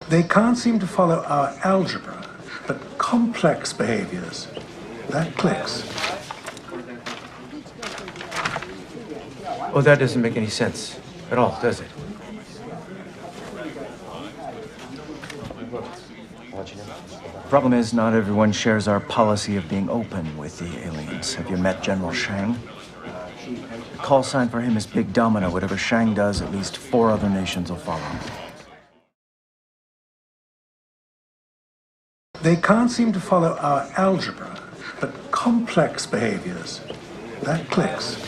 They can't seem to follow our algebra, but complex behaviors. That clicks. Well, that doesn't make any sense at all, does it? Problem is, not everyone shares our policy of being open with the aliens. Have you met General Shang? The call sign for him is Big Domino. Whatever Shang does, at least 4 other nations will follow. They can't seem to follow our algebra, but complex behaviors. That clicks.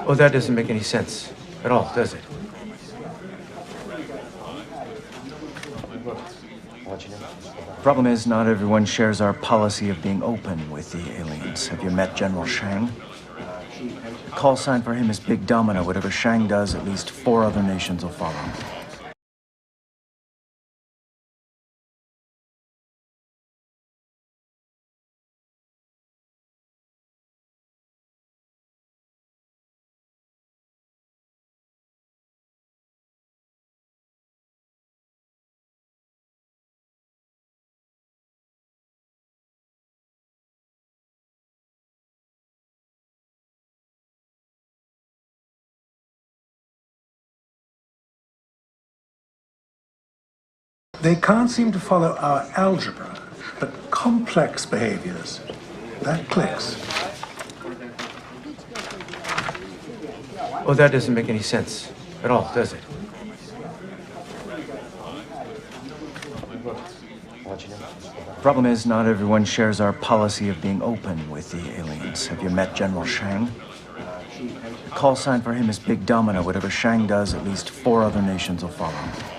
Well, that doesn't make any sense at all, does it? Problem is, not everyone shares our policy of being open with the aliens. Have you met General Shang? The call sign for him is Big Domino. Whatever Shang does, at least 4 other nations will follow. They can't seem to follow our algebra, but complex behaviors. That clicks. Well, that doesn't make any sense at all, does it? Problem is, not everyone shares our policy of being open with the aliens. Have you met General Shang? The call sign for him is Big Domino. Whatever Shang does, at least 4 other nations will follow.